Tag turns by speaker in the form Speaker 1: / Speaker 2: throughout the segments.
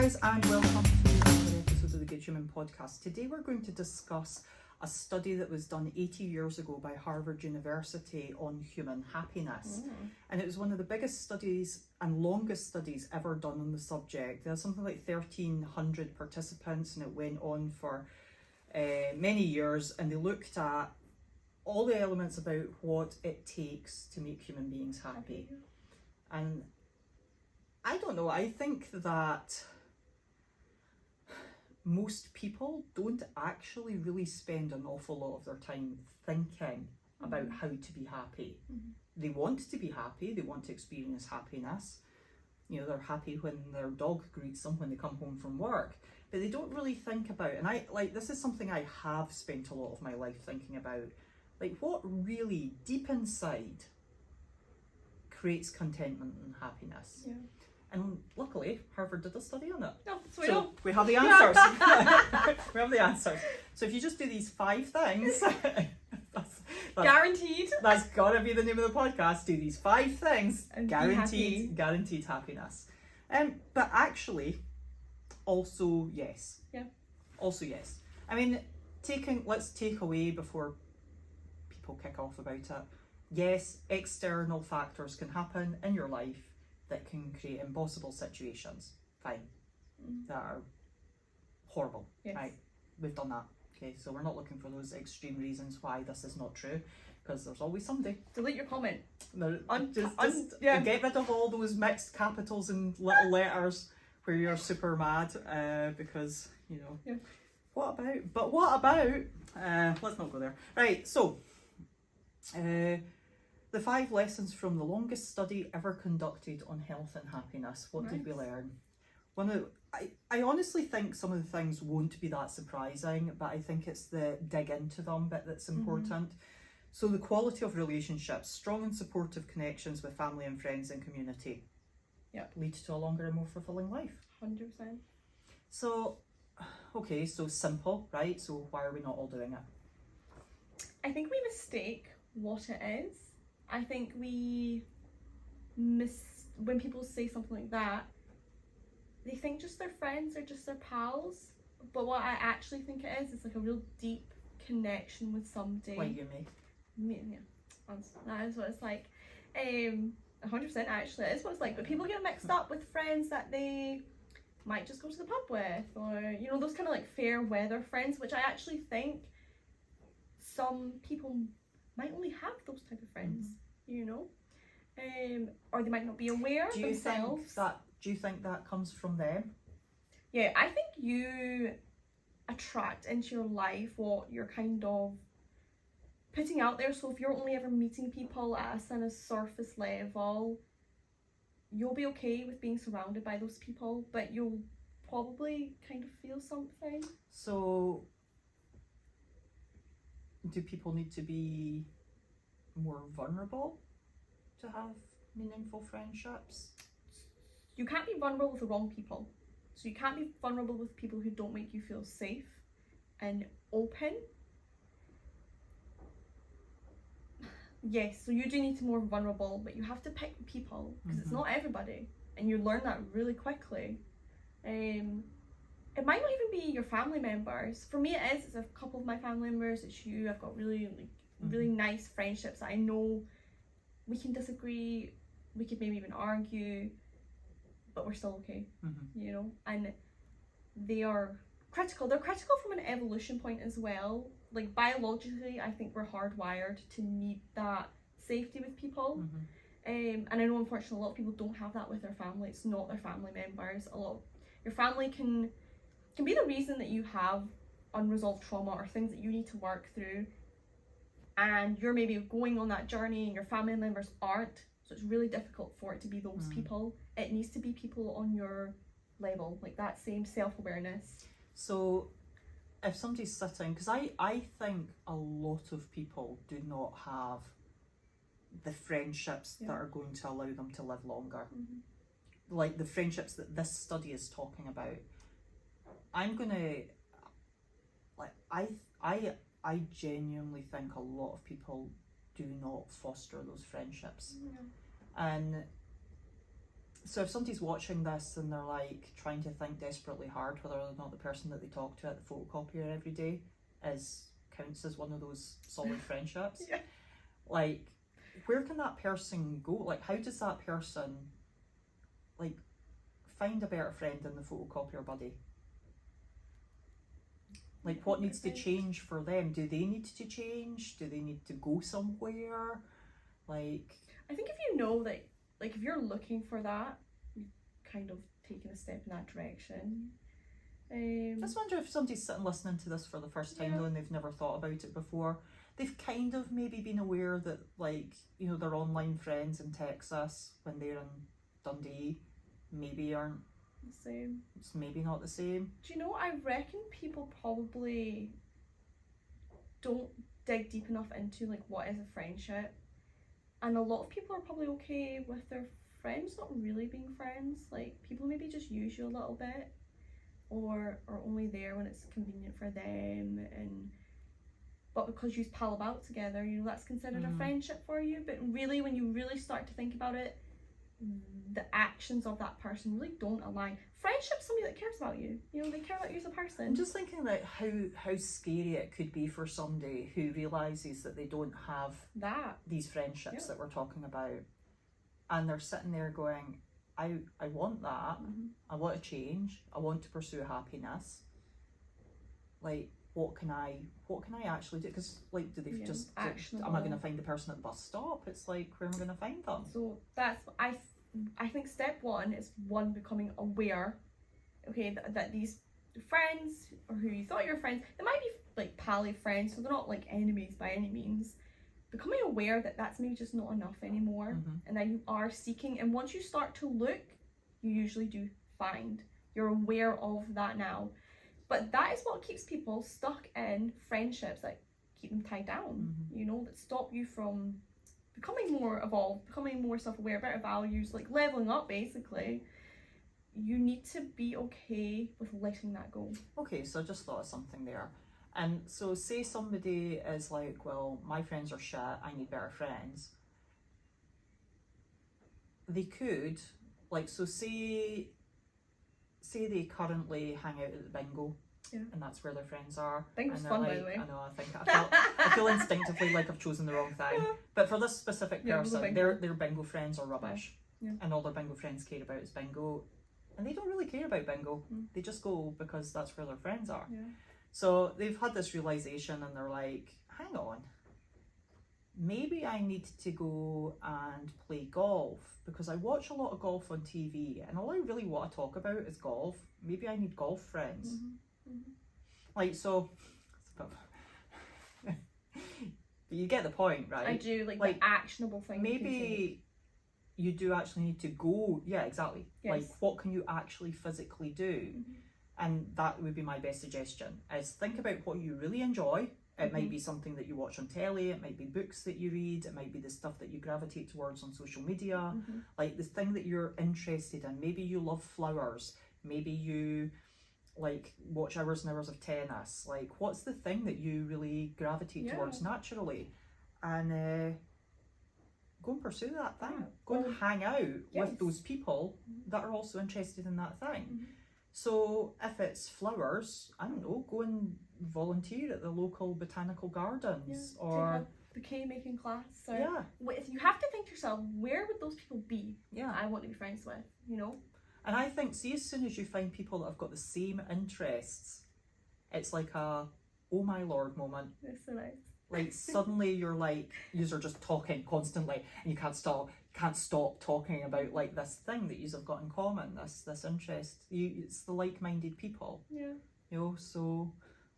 Speaker 1: guys, and welcome to another episode of the Good Human Podcast. Today we're going to discuss a study that was done 80 years ago by Harvard University on human happiness. And it was one of the biggest studies and longest studies ever done on the subject. There's something like 1,300 participants, and it went on for many years, and they looked at all the elements about what it takes to make human beings happy. And I don't know, I think that most people don't actually really spend an awful lot of their time thinking about how to be happy. They want to be happy, they want to experience happiness. You know, they're happy when their dog greets them when they come home from work, but they don't really think about, and this is something I have spent a lot of my life thinking about, like what really deep inside creates contentment and happiness.
Speaker 2: Yeah.
Speaker 1: And luckily, Harvard did a study on it.
Speaker 2: No,
Speaker 1: So we have the answers. We have the answers. So if you just do these 5 things, that's
Speaker 2: Guaranteed.
Speaker 1: That's gotta be the name of the podcast. Do these 5 things,
Speaker 2: And be
Speaker 1: guaranteed happiness. But actually, also yes.
Speaker 2: Yeah.
Speaker 1: Also yes. I mean, let's take away before people kick off about it. Yes, external factors can happen in your life that can create impossible situations. Fine. That are horrible.
Speaker 2: Yes.
Speaker 1: Right? We've done that. Okay, so we're not looking for those extreme reasons why this is not true, because there's always somebody.
Speaker 2: Delete your comment.
Speaker 1: No, just
Speaker 2: yeah.
Speaker 1: get rid of all those mixed capitals and little letters where you're super mad, because, you know.
Speaker 2: Yeah.
Speaker 1: What about, let's not go there. Right, so, the 5 lessons from the longest study ever conducted on health and happiness. What did we learn? I honestly think some of the things won't be that surprising, but I think it's the dig into them bit that's important. So the quality of relationships, strong and supportive connections with family and friends and community, lead to a longer and more fulfilling life.
Speaker 2: 100%.
Speaker 1: So, okay, so simple, right? So why are we not all doing it?
Speaker 2: I think we mistake what it is. I think we when people say something like that, they think just their friends or just their pals. But what I actually think it is like a real deep connection with somebody.
Speaker 1: Like you, me.
Speaker 2: Yeah, that is what it's like. 100% actually, it is what it's like. But people get mixed up with friends that they might just go to the pub with, or you know, those kind of like fair weather friends, which I actually think some people might only have those type of friends, you know, or they might not be aware themselves.
Speaker 1: Do you think that comes from them?
Speaker 2: Yeah, I think you attract into your life what you're kind of putting out there. So if you're only ever meeting people at a kind of surface level, you'll be okay with being surrounded by those people, but you'll probably kind of feel something.
Speaker 1: So do people need to be more vulnerable to have meaningful friendships?
Speaker 2: You can't be vulnerable with the wrong people. So you can't be vulnerable with people who don't make you feel safe and open. Yes, so you do need to be more vulnerable, but you have to pick the people, because it's not everybody, and you learn that really quickly. It might not even be your family members. For me, it is. It's a couple of my family members. It's you. I've got really nice friendships that I know we can disagree. We could maybe even argue, but we're still okay. You know, and they are critical. They're critical from an evolution point as well. Like biologically, I think we're hardwired to need that safety with people. And I know unfortunately a lot of people don't have that with their family. It's not their family members. Your family can be the reason that you have unresolved trauma or things that you need to work through, and you're maybe going on that journey and your family members aren't, so it's really difficult for it to be those people. It needs to be people on your level, like that same self-awareness.
Speaker 1: So if somebody's sitting, because I think a lot of people do not have the friendships that are going to allow them to live longer. Like the friendships that this study is talking about. I'm gonna, like, I genuinely think a lot of people do not foster those friendships. And So if somebody's watching this and they're like trying to think desperately hard whether or not the person that they talk to at the photocopier every day counts as one of those solid friendships,
Speaker 2: Yeah.
Speaker 1: like where can that person go? Like how does that person like find a better friend than the photocopier buddy? Like what needs to change for them? Do they need to change? Do they need to go somewhere? Like
Speaker 2: I think if you know that, like if you're looking for that, you've kind of taken a step in that direction.
Speaker 1: I just wonder if somebody's sitting listening to this for the first time
Speaker 2: Yeah.
Speaker 1: though and they've never thought about it before. They've kind of maybe been aware that like, you know, their online friends in Texas when they're in Dundee maybe aren't,
Speaker 2: The same.
Speaker 1: it's maybe not the same.
Speaker 2: Do you know, I reckon people probably don't dig deep enough into like what is a friendship, and a lot of people are probably okay with their friends not really being friends. Like people maybe just use you a little bit, or are only there when it's convenient for them, but because you pal about together, you know, that's considered a friendship for you. But really, when you really start to think about it, the actions of that person really don't align. Friendship's somebody that cares about you. You know, they care about you as a person.
Speaker 1: I'm just thinking like how scary it could be for somebody who realises that they don't have
Speaker 2: that.
Speaker 1: these friendships
Speaker 2: Yeah.
Speaker 1: that we're talking about, and they're sitting there going, I want that. I want to change. I want to pursue happiness. Like, what can I actually do? Because like, do they
Speaker 2: Yeah,
Speaker 1: just
Speaker 2: actionable.
Speaker 1: am I going to find the person at the bus stop? It's like, where am I going to find them?
Speaker 2: So that's I think step one is becoming aware, okay, that these friends or who you thought you were friends, they might be like pally friends, so they're not like enemies by any means. Becoming aware that that's maybe just not enough anymore, and that you are seeking. And once you start to look, you usually do find. You're aware of that now. But that is what keeps people stuck in friendships that keep them tied down, you know, that stop you from becoming more evolved, becoming more self-aware, better values, like leveling up basically. You need to be okay with letting that go.
Speaker 1: Okay, so I just thought of something there. And so say somebody is like, well, my friends are shit, I need better friends. They could, like, so say they currently hang out at the bingo, and that's where their friends are.
Speaker 2: Bingo's
Speaker 1: and
Speaker 2: fun,
Speaker 1: like,
Speaker 2: by the way.
Speaker 1: I know, I feel instinctively like I've chosen the wrong thing. But for this specific
Speaker 2: Yeah, we'll go
Speaker 1: person,
Speaker 2: bingo.
Speaker 1: their bingo friends are rubbish.
Speaker 2: Yeah.
Speaker 1: And all their bingo friends care about is bingo. And they don't really care about bingo. They just go because that's where their friends are.
Speaker 2: Yeah.
Speaker 1: So they've had this realization and they're like, hang on, maybe I need to go and play golf because I watch a lot of golf on TV and all I really want to talk about is golf. Maybe I need golf friends. Like, so, but you get the point, right?
Speaker 2: I do, like
Speaker 1: Like,
Speaker 2: the actionable thing.
Speaker 1: Maybe you do actually need to go, yeah, exactly.
Speaker 2: Yes.
Speaker 1: Like, what can you actually physically do? And that would be my best suggestion, is think about what you really enjoy. It might be something that you watch on telly, it might be books that you read, it might be the stuff that you gravitate towards on social media, like the thing that you're interested in. Maybe you love flowers, maybe you like watch hours and hours of tennis. Like, what's the thing that you really gravitate towards naturally? And go and pursue that thing.
Speaker 2: Yeah.
Speaker 1: Go and hang out
Speaker 2: Yes.
Speaker 1: with those people that are also interested in that thing. So if it's flowers, I don't know, go and volunteer at the local botanical gardens, or
Speaker 2: take a bouquet making class. Or
Speaker 1: yeah,
Speaker 2: you have to think to yourself, where would those people be
Speaker 1: yeah.
Speaker 2: that I want to be friends with, you know?
Speaker 1: And I think, see, as soon as you find people that have got the same interests, it's like a oh my lord moment.
Speaker 2: It's so nice.
Speaker 1: Like suddenly you're like, you're just talking constantly, and you can't stop talking about like this thing that you've got in common, this interest. It's the like-minded people.
Speaker 2: Yeah.
Speaker 1: You know, so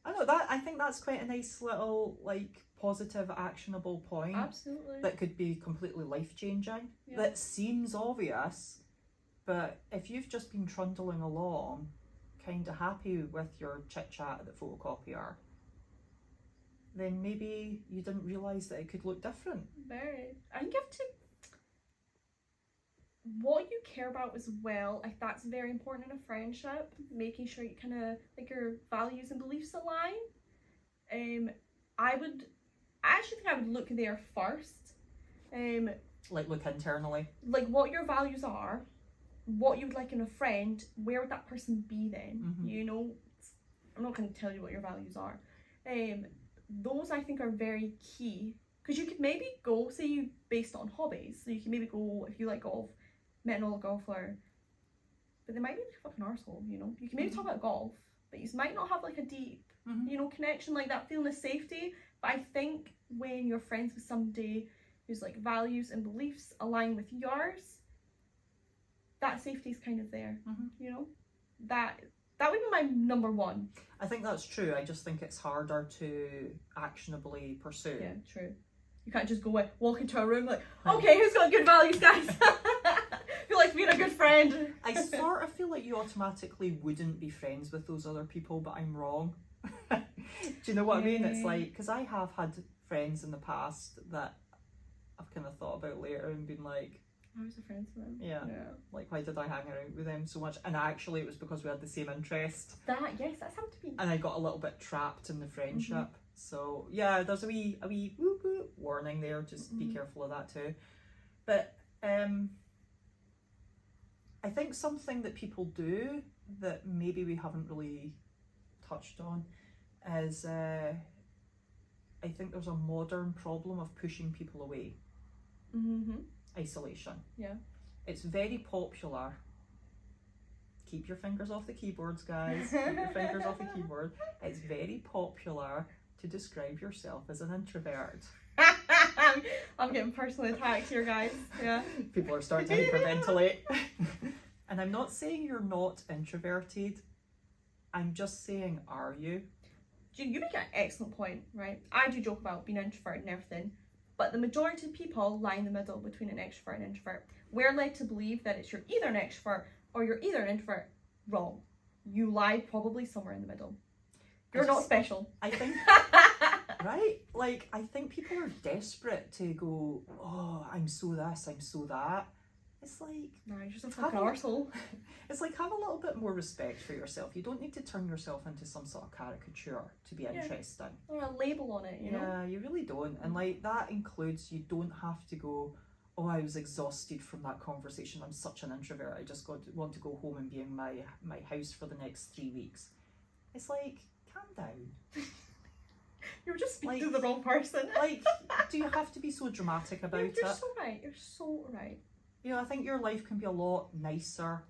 Speaker 1: I think that's quite a nice little like positive, actionable point.
Speaker 2: Absolutely.
Speaker 1: That could be completely life-changing.
Speaker 2: Yeah.
Speaker 1: That seems obvious, but if you've just been trundling along, kind of happy with your chit-chat at the photocopier, then maybe you didn't realise that it could look different.
Speaker 2: Very. I think you have to. What you care about as well, like that's very important in a friendship. Making sure you kind of like your values and beliefs align. I actually think I would look there first.
Speaker 1: Like look internally.
Speaker 2: Like what your values are, what you would like in a friend, where would that person be then?
Speaker 1: Mhm.
Speaker 2: You know, I'm not going to tell you what your values are. Those I think are very key, because you could maybe go, say you based on hobbies, so you can maybe go, if you like golf, met another golfer, but they might be like a fucking arsehole, you know. You can maybe talk about golf, but you might not have like a deep,
Speaker 1: Mhm.
Speaker 2: you know, connection, like that feeling of safety. But I think when you're friends with somebody whose like values and beliefs align with yours, that safety is kind of there.
Speaker 1: Mhm.
Speaker 2: You know, that would be my number one.
Speaker 1: I think that's true. I just think it's harder to actionably pursue.
Speaker 2: Yeah, true. You can't just go walk into a room like, okay, who's got good values, guys? Who likes being a good friend?
Speaker 1: I sort of feel like you automatically wouldn't be friends with those other people, but I'm wrong. Do you know what I mean? It's like, because I have had friends in the past that I've kind of thought about later and been like,
Speaker 2: I was a friend with them.
Speaker 1: yeah, like, why did I hang around with them so much? And actually it was because we had the same interest.
Speaker 2: Yes, that's happened to me.
Speaker 1: And I got a little bit trapped in the friendship. So yeah, there's a wee whoop whoop warning there. Just be careful of that too. But I think something that people do that maybe we haven't really touched on is I think there's a modern problem of pushing people away. Isolation.
Speaker 2: Yeah.
Speaker 1: It's very popular. Keep your fingers off the keyboards, guys. Keep your fingers off the keyboard. It's very popular to describe yourself as an introvert.
Speaker 2: I'm getting personally attacked here, guys. Yeah.
Speaker 1: People are starting to hyperventilate. And I'm not saying you're not introverted. I'm just saying, are you?
Speaker 2: You make an excellent point, right? I do joke about being introverted and everything, but the majority of people lie in the middle between an extrovert and introvert. We're led to believe that you're either an extrovert or you're either an introvert. Wrong. You lie probably somewhere in the middle. You're not special.
Speaker 1: I think, right? Like, I think people are desperate to go, oh, I'm so this, I'm so that. It's like,
Speaker 2: nah, you're just a fucking arsehole.
Speaker 1: It's like, have a little bit more respect for yourself. You don't need to turn yourself into some sort of caricature to be interesting.
Speaker 2: Or a label on it, you know?
Speaker 1: Yeah, you really don't. And like, that includes, you don't have to go, oh, I was exhausted from that conversation. I'm such an introvert. I just want to go home and be in my house for the next 3 weeks. It's like, calm down.
Speaker 2: You were just speaking to the wrong person.
Speaker 1: Like, do you have to be so dramatic about it?
Speaker 2: You're so right. You're so right.
Speaker 1: You know, I think your life can be a lot nicer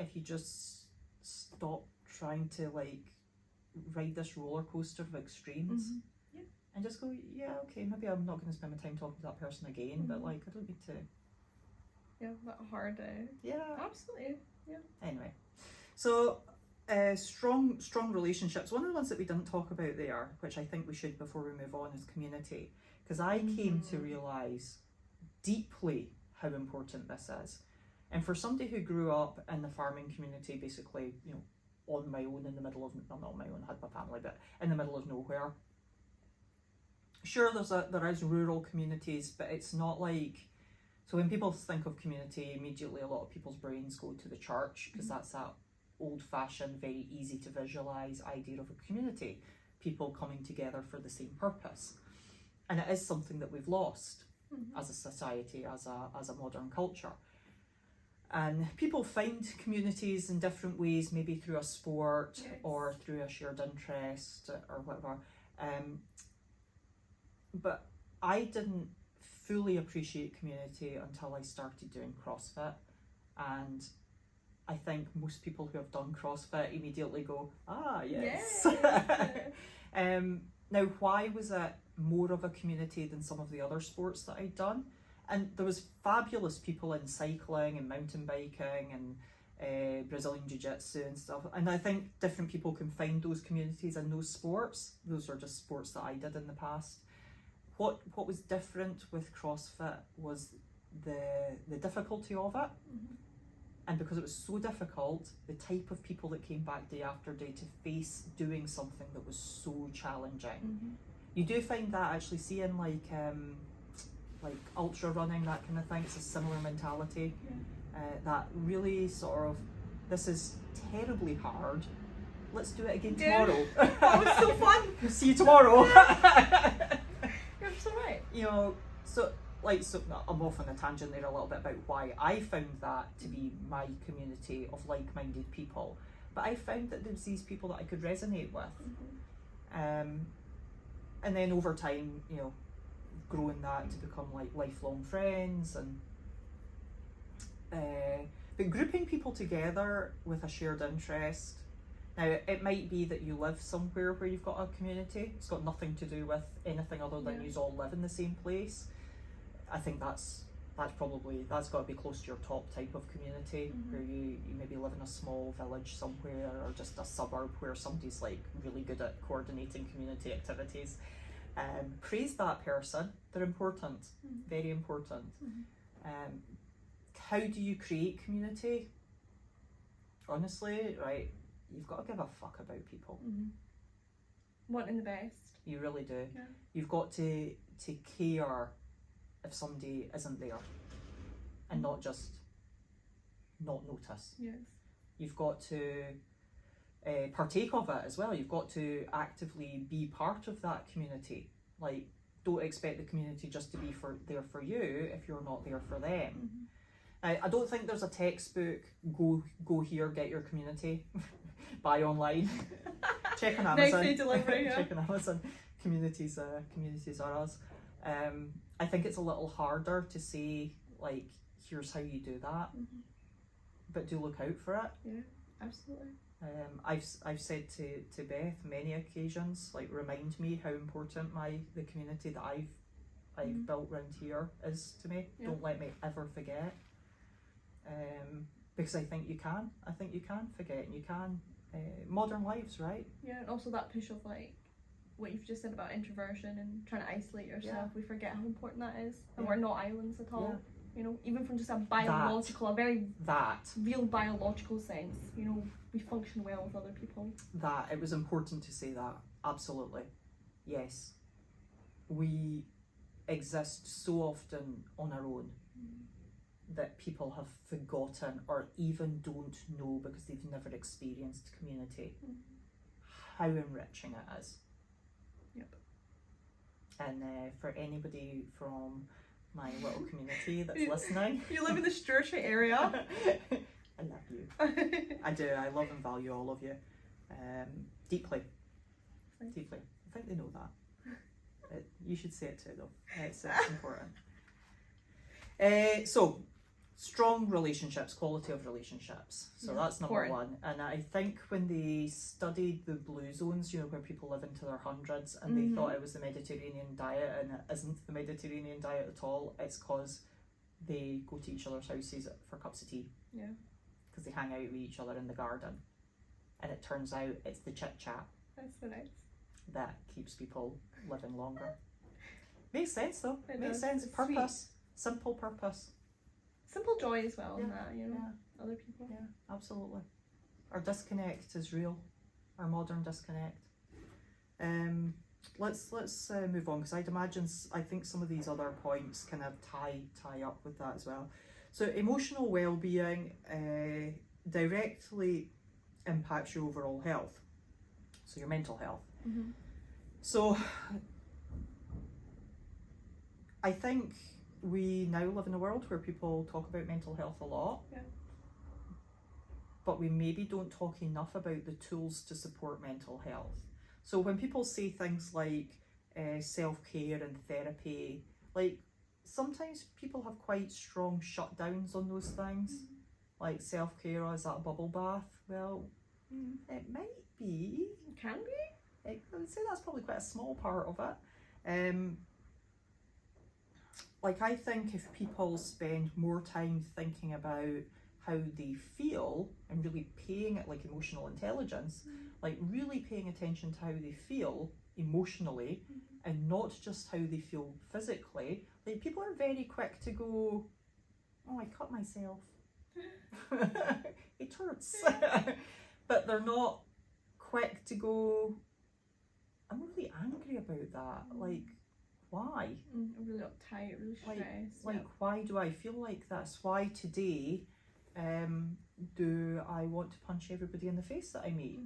Speaker 1: if you just stop trying to like ride this roller coaster of extremes.
Speaker 2: Yeah.
Speaker 1: And just go, yeah, okay, maybe I'm not going to spend my time talking to that person again, but like, I don't need to.
Speaker 2: Yeah, that hard.
Speaker 1: Yeah.
Speaker 2: Absolutely. Yeah.
Speaker 1: Anyway, so strong relationships. One of the ones that we didn't talk about there, which I think we should before we move on, is community. Because I came to realise deeply how important this is. And for somebody who grew up in the farming community, basically, you know, on my own in the middle of, well, not on my own, had my family, but in the middle of nowhere. Sure, there is rural communities, but it's not like, so when people think of community, immediately a lot of people's brains go to the church, because that's that old-fashioned, very easy to visualise idea of a community, people coming together for the same purpose. And it is something that we've lost as a society, as a modern culture. And people find communities in different ways, maybe through a sport or through a shared interest or whatever. But I didn't fully appreciate community until I started doing CrossFit. And I think most people who have done CrossFit immediately go, ah, yes. Now, why was it more of a community than some of the other sports that I'd done? And there was fabulous people in cycling and mountain biking and Brazilian Jiu-Jitsu and stuff. And I think different people can find those communities in those sports. Those are just sports that I did in the past. What was different with CrossFit was the difficulty of it. And because it was so difficult, the type of people that came back day after day to face doing something that was so challenging. You do find that actually seeing like ultra running, that kind of thing, it's a similar mentality. That really sort of, this is terribly hard, let's do it again tomorrow.
Speaker 2: That was so fun.
Speaker 1: See you tomorrow.
Speaker 2: You're so right.
Speaker 1: You know, so like, so I'm off on a tangent there a little bit about why I found that to be my community of like-minded people. But I found that there was these people that I could resonate with. And then over time, you know, growing that to become like lifelong friends, and but grouping people together with a shared interest. Now, it might be that you live somewhere where you've got a community. It's got nothing to do with anything other than you all live in the same place. I think that's got to be close to your top type of community, where you maybe live in a small village somewhere, or just a suburb where somebody's like really good at coordinating community activities. Praise that person. They're important, very important. How do you create community? Honestly, right, you've got to give a fuck about people.
Speaker 2: Wanting the best.
Speaker 1: You really do.
Speaker 2: Yeah.
Speaker 1: You've got to care if somebody isn't there, and not just not notice.
Speaker 2: Yes.
Speaker 1: You've got to partake of it as well. You've got to actively be part of that community. Like, don't expect the community just to be there for you if you're not there for them. I don't think there's a textbook, go here, get your community, buy online, check on Amazon.
Speaker 2: Next day delivery, yeah.
Speaker 1: Check on Amazon. Communities are us. I think it's a little harder to say, like, here's how you do that, but do look out for it.
Speaker 2: Yeah, absolutely.
Speaker 1: I've said to Beth many occasions, like, remind me how important the community that I've built round here is to me. Yeah. Don't let me ever forget. Because I think you can forget, and you can. Modern lives, right?
Speaker 2: Yeah, and also that push of, like, what you've just said about introversion and trying to isolate yourself. We forget how important that is, and we're not islands at all. You know, even from just a biological, a very real biological sense, you know, we function well with other people.
Speaker 1: It was important to say that. Absolutely. Yes. We exist so often on our own that people have forgotten, or even don't know because they've never experienced community, how enriching it is.
Speaker 2: Yep.
Speaker 1: And for anybody from my little community that's listening,
Speaker 2: you live in the Sturtry area.
Speaker 1: I love you. I do. I love and value all of you deeply. Deeply. I think they know that. You should say it too, though. It's important. So, strong relationships, quality of relationships. So that's number one. And I think when they studied the blue zones, you know, where people live into their hundreds, and they thought it was the Mediterranean diet, and it isn't the Mediterranean diet at all. It's because they go to each other's houses for cups of tea.
Speaker 2: Yeah. Because
Speaker 1: they hang out with each other in the garden. And it turns out it's the chit chat.
Speaker 2: That's so nice.
Speaker 1: That keeps people living longer. Makes sense though.
Speaker 2: It
Speaker 1: makes
Speaker 2: does.
Speaker 1: sense.
Speaker 2: It's
Speaker 1: Purpose. Sweet. Simple purpose.
Speaker 2: Simple joy as well in that, you know, other people.
Speaker 1: Yeah, absolutely. Our disconnect is real. Our modern disconnect. Let's move on, because I think some of these other points kind of tie up with that as well. So emotional well-being directly impacts your overall health. So your mental health. So I think we now live in a world where people talk about mental health a lot, but we maybe don't talk enough about the tools to support mental health. So when people say things like self-care and therapy, like, sometimes people have quite strong shutdowns on those things. Like, self-care, is that a bubble bath? Well, it might be.
Speaker 2: It can be.
Speaker 1: I would say that's probably quite a small part of it. Like, I think if people spend more time thinking about how they feel and really paying it, like emotional intelligence, like really paying attention to how they feel emotionally and not just how they feel physically, like, people are very quick to go, oh, I cut myself. It hurts. But they're not quick to go, I'm really angry about that. Like, why?
Speaker 2: Really uptight, really stressed.
Speaker 1: Like, why do I feel like this? Why today do I want to punch everybody in the face that I meet?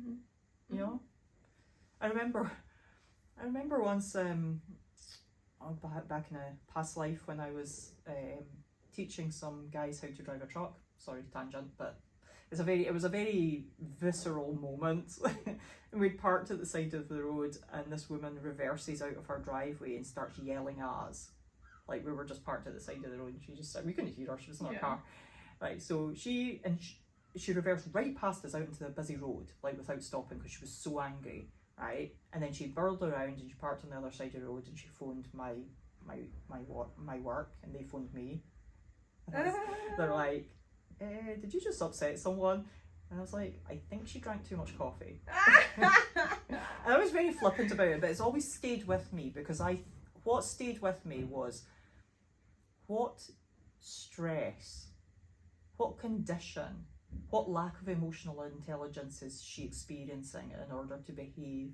Speaker 1: You know? I remember once, back in a past life when I was teaching some guys how to drive a truck. Sorry, tangent, but it was a very visceral moment. And we'd parked at the side of the road, and this woman reverses out of her driveway and starts yelling at us. Like, we were just parked at the side of the road, and she just said, we couldn't hear her, she was in her car. Right, so she reversed right past us out into the busy road, like without stopping, because she was so angry, right? And then she whirled around and she parked on the other side of the road, and she phoned my work, and they phoned me. And they're like, did you just upset someone? And I was like, I think she drank too much coffee. And I was very flippant about it, but it's always stayed with me, because what stayed with me was, what stress, what condition, what lack of emotional intelligence is she experiencing in order to behave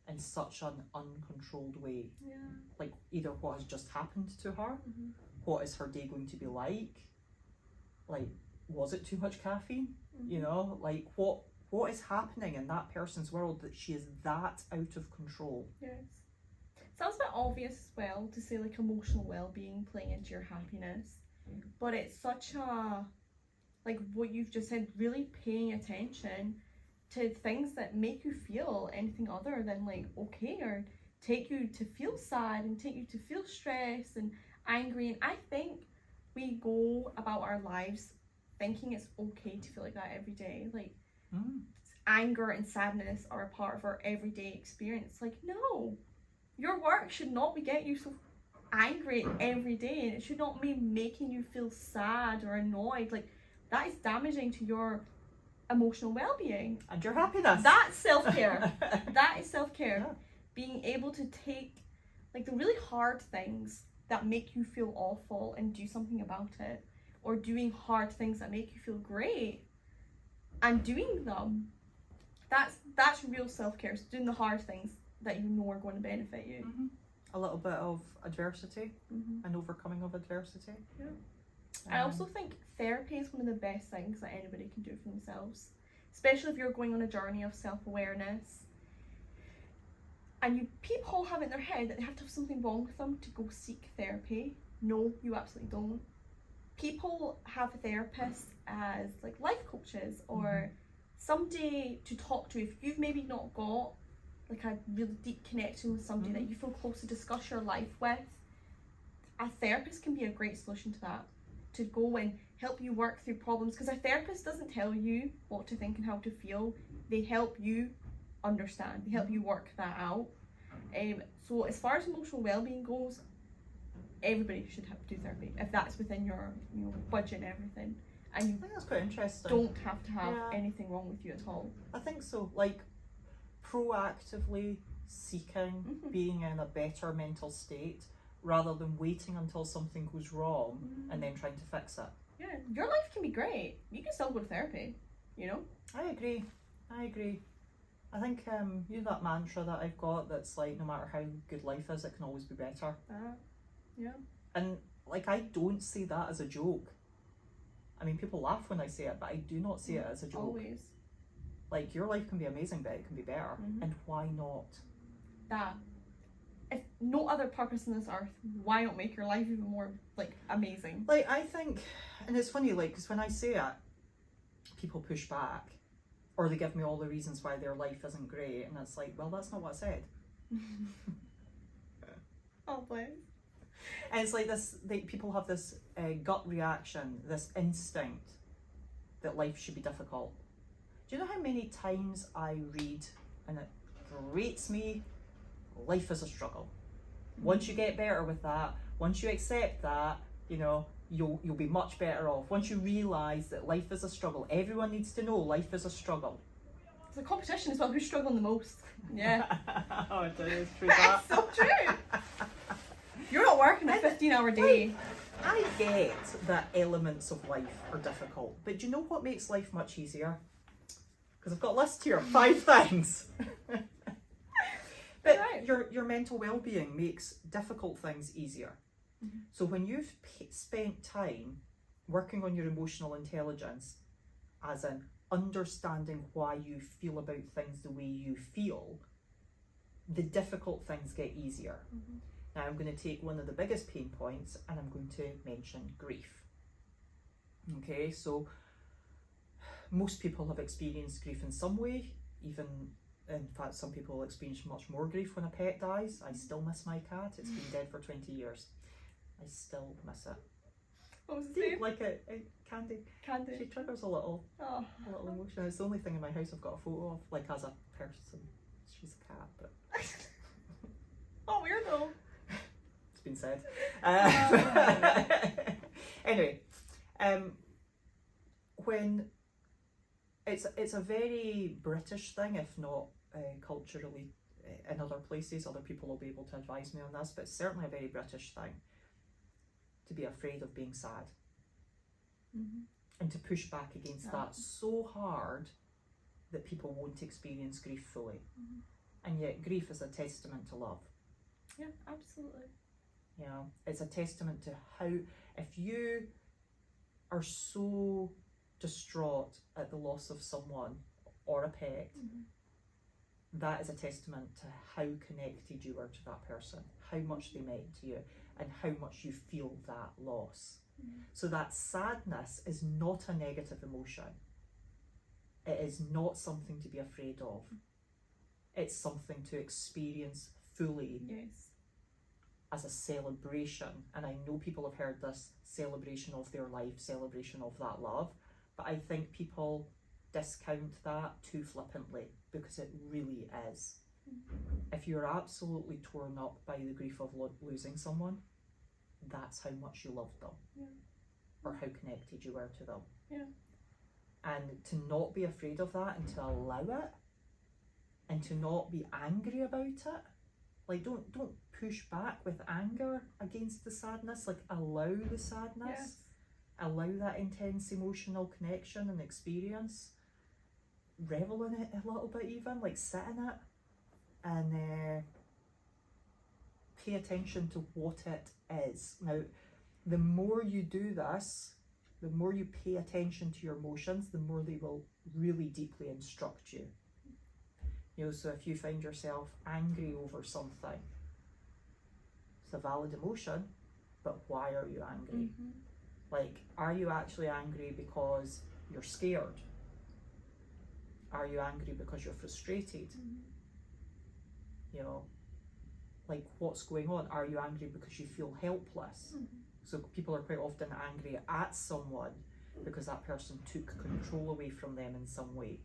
Speaker 1: in such an uncontrolled way?
Speaker 2: Yeah.
Speaker 1: Like, either what has just happened to her, what is her day going to be like, was it too much caffeine? You know, like, what is happening in that person's world that she is that out of control?
Speaker 2: Yes. Sounds a bit obvious as well to say like emotional well-being playing into your happiness, but it's such a, like what you've just said, really paying attention to things that make you feel anything other than like okay, or take you to feel sad and take you to feel stressed and angry. And I think we go about our lives thinking it's okay to feel like that every day. Like anger and sadness are a part of our everyday experience. Like, no, your work should not be getting you so angry every day, and it should not be making you feel sad or annoyed. Like, that is damaging to your emotional well-being
Speaker 1: and your happiness.
Speaker 2: That's self-care. That is self-care.
Speaker 1: Yeah.
Speaker 2: Being able to take like the really hard things that make you feel awful and do something about it, or doing hard things that make you feel great and doing them. That's real self-care. So doing the hard things that you know are going to benefit you.
Speaker 1: A little bit of adversity and overcoming of adversity.
Speaker 2: Yeah. I also think therapy is one of the best things that anybody can do for themselves, especially if you're going on a journey of self-awareness. And people have it in their head that they have to have something wrong with them to go seek therapy. No, you absolutely don't. People have therapists as like life coaches or somebody to talk to if you've maybe not got like a really deep connection with somebody that you feel close to discuss your life with. A therapist can be a great solution to that, to go and help you work through problems, because a therapist doesn't tell you what to think and how to feel. They help you understand, they help you work that out. So as far as emotional well-being goes, everybody should do therapy if that's within your budget and everything, and you
Speaker 1: I think that's quite interesting.
Speaker 2: don't have to have anything wrong with you at all.
Speaker 1: I think so. Like, proactively seeking being in a better mental state rather than waiting until something goes wrong and then trying to fix it.
Speaker 2: Yeah, your life can be great. You can still go to therapy, you know?
Speaker 1: I agree. I think that mantra that I've got that's like, no matter how good life is, it can always be better.
Speaker 2: Yeah.
Speaker 1: And like, I don't say that as a joke. I mean, people laugh when I say it, but I do not say it as a joke.
Speaker 2: Always.
Speaker 1: Like, your life can be amazing, but it can be better. And why not?
Speaker 2: That. If no other purpose in this earth, why not make your life even more, like, amazing?
Speaker 1: Like, I think, and it's funny, like, because when I say it, people push back, or they give me all the reasons why their life isn't great, and it's like, well, that's not what I said.
Speaker 2: Oh, bless.
Speaker 1: And it's like this, people have this gut reaction, this instinct that life should be difficult. Do you know how many times I read, and it grates me, life is a struggle. Once you get better with that, once you accept that, you'll be much better off. Once you realise that life is a struggle, everyone needs to know life is a struggle.
Speaker 2: It's a competition as well, who's struggling the most. Yeah.
Speaker 1: Oh, it is true that.
Speaker 2: It's so true. You're not working a 15-hour day.
Speaker 1: I get that elements of life are difficult, but do you know what makes life much easier? Because I've got a list here of 5 things. But
Speaker 2: Right.
Speaker 1: your mental well-being makes difficult things easier. So when you've spent time working on your emotional intelligence, as in understanding why you feel about things the way you feel, the difficult things get easier. Now I'm going to take one of the biggest pain points and I'm going to mention grief. Okay, so most people have experienced grief in some way, even in fact some people experience much more grief when a pet dies. I still miss my cat. It's been dead for 20 years. I still miss it.
Speaker 2: What was his name?
Speaker 1: Like a Candy.
Speaker 2: Candy.
Speaker 1: She triggers a little
Speaker 2: Oh.
Speaker 1: emotion. It's the only thing in my house I've got a photo of, like as a person. She's a cat, but
Speaker 2: Oh, weirdo.
Speaker 1: it's been said.
Speaker 2: Oh.
Speaker 1: Anyway, when it's a very British thing, if not culturally in other places. Other people will be able to advise me on this, but it's certainly a very British thing to be afraid of being sad and to push back against that so hard that people won't experience grief fully. And yet grief is a testament to love.
Speaker 2: Yeah, absolutely.
Speaker 1: You know, it's a testament to how, if you are so distraught at the loss of someone or a pet, that is a testament to how connected you were to that person, how much they meant to you, and how much you feel that loss. So that sadness is not a negative emotion. It is not something to be afraid of. It's something to experience fully.
Speaker 2: Yes.
Speaker 1: As a celebration. And I know people have heard this celebration of their life, celebration of that love, but I think people discount that too flippantly, because it really is. If you're absolutely torn up by the grief of losing someone, that's how much you loved them, or how connected you were to them. And to not be afraid of that and to allow it, and to not be angry about it, like don't push back with anger against the sadness. Like, allow the sadness, allow that intense emotional connection and experience, revel in it a little bit, even like sit in it, and pay attention to what it is. Now, the more you do this, the more you pay attention to your emotions, the more they will really deeply instruct you. You know, so if you find yourself angry over something, it's a valid emotion, but why are you angry? Like, are you actually angry because you're scared? Are you angry because you're frustrated? You know, like, what's going on? Are you angry because you feel helpless? So people are quite often angry at someone because that person took control away from them in some way.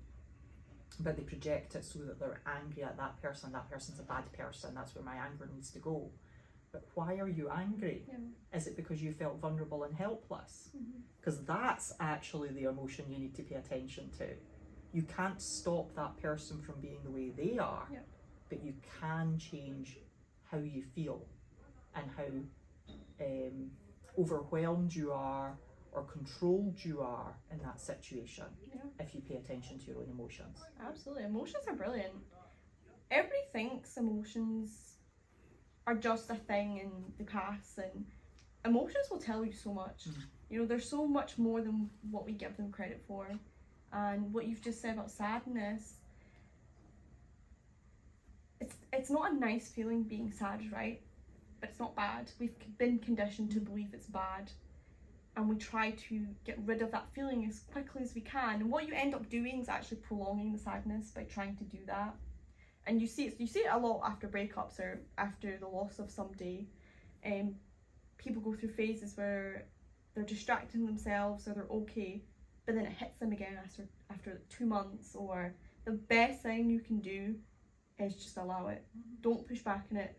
Speaker 1: But they project it so that they're angry at that person. That person's a bad person. That's where my anger needs to go. But why are you angry? Is it because you felt vulnerable and helpless? Because that's actually the emotion you need to pay attention to. You can't stop that person from being the way they are, but you can change how you feel and how overwhelmed you are or controlled you are in that situation if you pay attention to your own emotions.
Speaker 2: Absolutely. Emotions are brilliant. Everybody thinks emotions are just a thing in the past, and emotions will tell you so much. You know, there's so much more than what we give them credit for. And what you've just said about sadness, it's not a nice feeling being sad, right? But it's not bad. We've been conditioned to believe it's bad, and we try to get rid of that feeling as quickly as we can. And what you end up doing is actually prolonging the sadness by trying to do that. And you see it a lot after breakups or after the loss of somebody. People go through phases where they're distracting themselves or they're okay, but then it hits them again after 2 months. Or the best thing you can do is just allow it. Don't push back on it.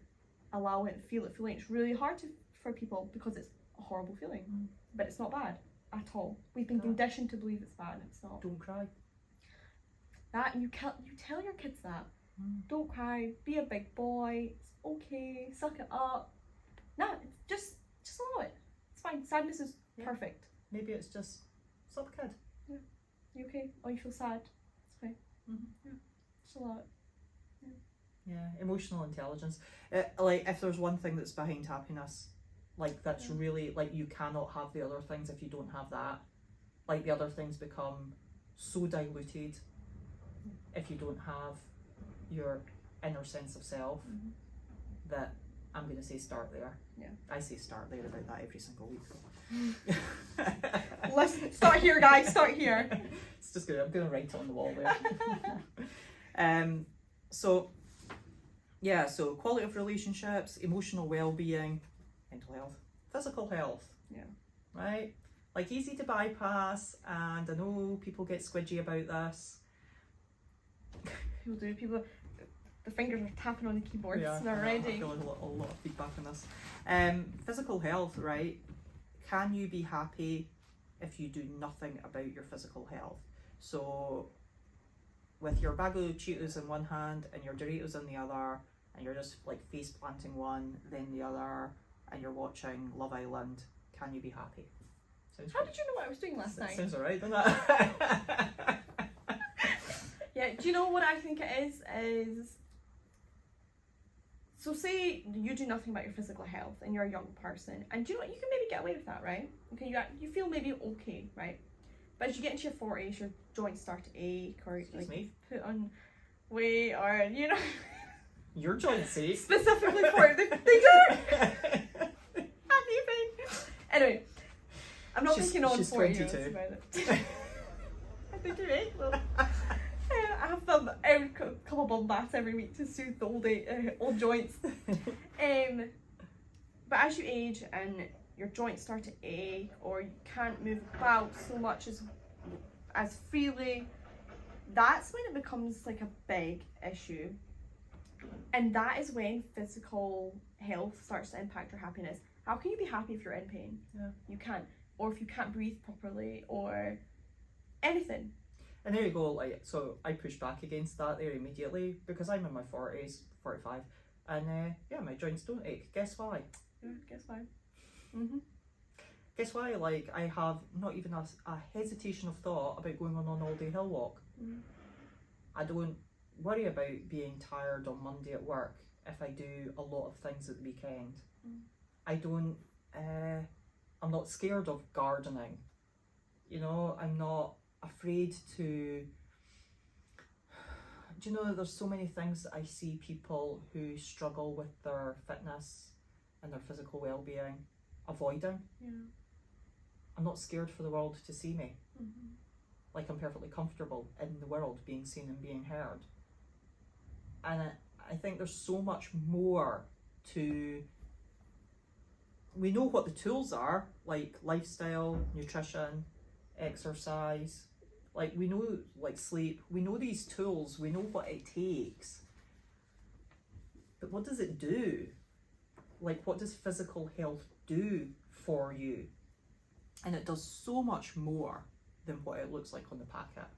Speaker 2: Allow it and feel it. It's really hard for people because it's a horrible feeling, but it's not bad at all. We've been conditioned to believe it's bad, and it's not.
Speaker 1: Don't cry.
Speaker 2: That, and you tell your kids that. Don't cry. Be a big boy. It's okay. Suck it up. No, just allow it. It's fine. Sadness is perfect.
Speaker 1: Maybe it's just stop, kid.
Speaker 2: You okay? Oh, you feel sad? It's fine. Just allow it.
Speaker 1: Yeah, emotional intelligence. Like, if there's one thing that's behind happiness, like, that's really, like, you cannot have the other things if you don't have that. Like, the other things become so diluted if you don't have your inner sense of self, that I'm going to say start there.
Speaker 2: Yeah.
Speaker 1: I say start there about that every single week.
Speaker 2: Let's start here, guys. Start here.
Speaker 1: It's just good. I'm going to write it on the wall there. So quality of relationships, emotional well-being, mental health, physical health.
Speaker 2: Yeah.
Speaker 1: Right? Like easy to bypass, and I know people get squidgy about this.
Speaker 2: People, the fingers are tapping on the keyboards
Speaker 1: Yeah,
Speaker 2: already.
Speaker 1: I feel like a lot of feedback on this. Physical health, right? Can you be happy if you do nothing about your physical health? So, with your bag of Cheetos in one hand and your Doritos in the other, and you're just like face planting one, then the other, and you're watching Love Island, can you be happy?
Speaker 2: How did you know what I was doing last night?
Speaker 1: Sounds alright, doesn't it?
Speaker 2: Yeah, do you know what I think it is so say you do nothing about your physical health and you're a young person, and do you know what, you can maybe get away with that, right? Okay, you feel maybe okay, right? But as you get into your 40s, your joints start to ache, or
Speaker 1: Excuse me?
Speaker 2: put on weight, or
Speaker 1: Your joints ache.
Speaker 2: specifically for it, they do. Anyway, I'm not thinking on
Speaker 1: she's
Speaker 2: 40
Speaker 1: 22.
Speaker 2: years about it. I think you're right. Well, I have them every couple bum baths every week to soothe the old joints. But as you age and your joints start to ache, or you can't move about so much as freely, that's when it becomes like a big issue. And that is when physical health starts to impact your happiness. How can you be happy if you're in pain?
Speaker 1: Yeah.
Speaker 2: You can't. Or if you can't breathe properly, or anything.
Speaker 1: And there you go, like, so I push back against that there immediately, because I'm in my 40s, 45, and my joints don't ache. Guess why?
Speaker 2: Yeah, guess why?
Speaker 1: Guess why? Like, I have not even a hesitation of thought about going on an all-day hill walk. I don't worry about being tired on Monday at work if I do a lot of things at the weekend. I don't, I'm not scared of gardening. I'm not afraid to, do you know, there's so many things that I see people who struggle with their fitness and their physical well-being avoiding.
Speaker 2: Yeah.
Speaker 1: I'm not scared for the world to see me. Like, I'm perfectly comfortable in the world being seen and being heard. And I think there's so much more to, we know what the tools are, like lifestyle, nutrition, exercise, like we know, like sleep, we know these tools, we know what it takes. But what does it do? Like, what does physical health do for you? And it does so much more than what it looks like on the packet.